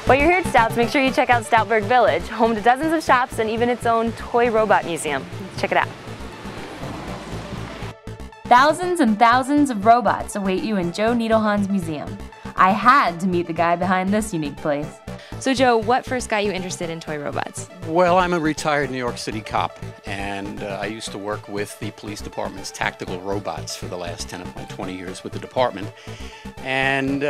While you're here at Stouts, make sure you check out Stoutburg Village, home to dozens of shops and even its own toy robot museum. Check it out. Thousands and thousands of robots await you in Joe Needlehahn's museum. I had to meet the guy behind this unique place. So Joe, what first got you interested in toy robots? Well, I'm a retired New York City cop, and I used to work with the police department's tactical robots for the last 10 of my 20 years with the department. And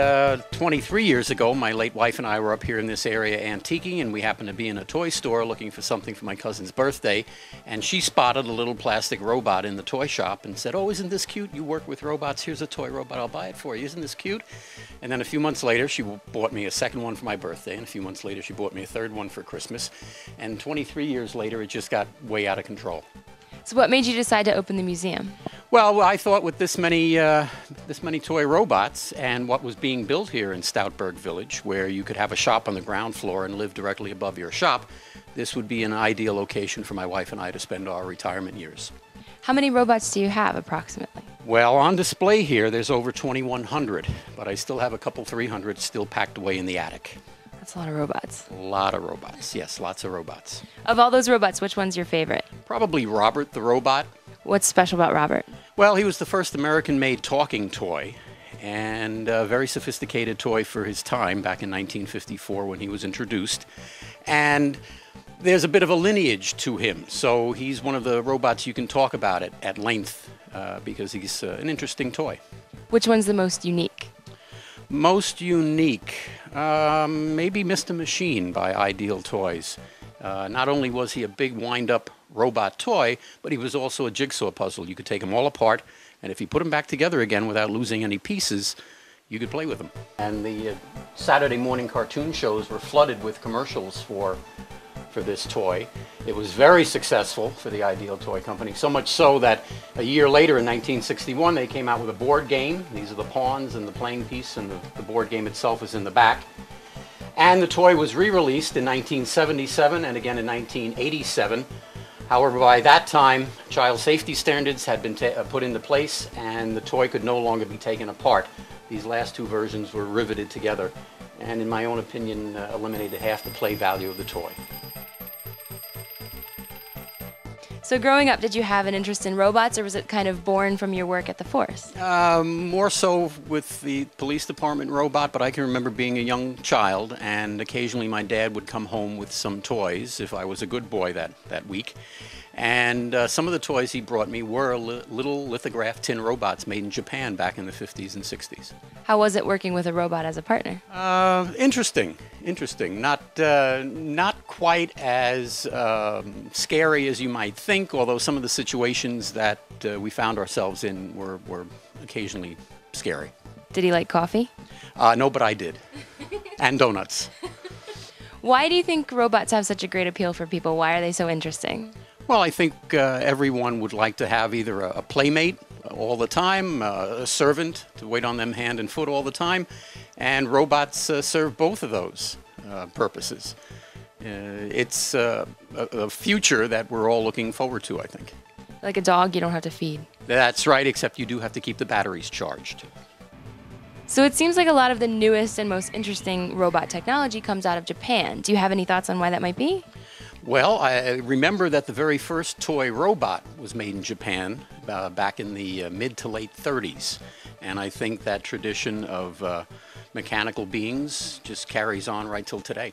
23 years ago, my late wife and I were up here in this area antiquing, and we happened to be in a toy store looking for something for my cousin's birthday, and she spotted a little plastic robot in the toy shop and said, "Oh, isn't this cute? You work with robots. Here's a toy robot. I'll buy it for you. Isn't this cute?" And then a few months later, she bought me a second one for my birthday, and a few months later, she bought me a third one for Christmas. And 23 years later, it just got way out of control. So what made you decide to open the museum? Well, I thought with this many toy robots and what was being built here in Stoutburg Village, where you could have a shop on the ground floor and live directly above your shop, this would be an ideal location for my wife and I to spend our retirement years. How many robots do you have, approximately? Well, on display here, there's over 2,100, but I still have a couple 300 still packed away in the attic. That's a lot of robots. A lot of robots, yes, lots of robots. Of all those robots, which one's your favorite? Probably Robert the robot. What's special about Robert? Well, he was the first American-made talking toy, and a very sophisticated toy for his time back in 1954 when he was introduced. And there's a bit of a lineage to him, so he's one of the robots you can talk about it at length because he's an interesting toy. Which one's the most unique? Most unique, maybe Mr. Machine by Ideal Toys. Not only was he a big wind-up robot toy, but he was also a jigsaw puzzle. You could take them all apart, and if you put them back together again without losing any pieces, you could play with them. And the Saturday morning cartoon shows were flooded with commercials for this toy. It was very successful for the Ideal Toy Company, so much so that a year later in 1961 they came out with a board game. These are the pawns and the playing piece, and the board game itself is in the back. And the toy was re-released in 1977 and again in 1987. However, by that time, child safety standards had been put into place and the toy could no longer be taken apart. These last two versions were riveted together and, in my own opinion, eliminated half the play value of the toy. So growing up, did you have an interest in robots, or was it kind of born from your work at the force? More so with the police department robot, but I can remember being a young child, and occasionally my dad would come home with some toys if I was a good boy that week. And some of the toys he brought me were little lithographed tin robots made in Japan back in the 50s and 60s. How was it working with a robot as a partner? Interesting. Not quite as scary as you might think, although some of the situations that we found ourselves in were occasionally scary. Did he like coffee? No, but I did. And donuts. Why do you think robots have such a great appeal for people? Why are they so interesting? Well, I think everyone would like to have either a playmate all the time, a servant to wait on them hand and foot all the time, and robots serve both of those purposes. It's a future that we're all looking forward to, I think. Like a dog, you don't have to feed. That's right, except you do have to keep the batteries charged. So it seems like a lot of the newest and most interesting robot technology comes out of Japan. Do you have any thoughts on why that might be? Well, I remember that the very first toy robot was made in Japan back in the mid to late 30s. And I think that tradition of mechanical beings just carries on right till today.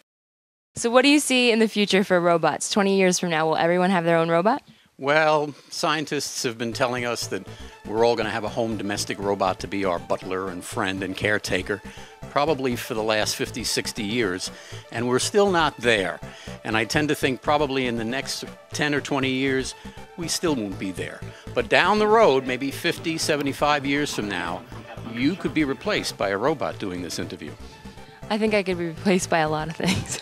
So what do you see in the future for robots? 20 years from now, will everyone have their own robot? Well, scientists have been telling us that we're all going to have a home domestic robot to be our butler and friend and caretaker, probably for the last 50, 60 years, and we're still not there. And I tend to think probably in the next 10 or 20 years, we still won't be there. But down the road, maybe 50, 75 years from now, you could be replaced by a robot doing this interview. I think I could be replaced by a lot of things.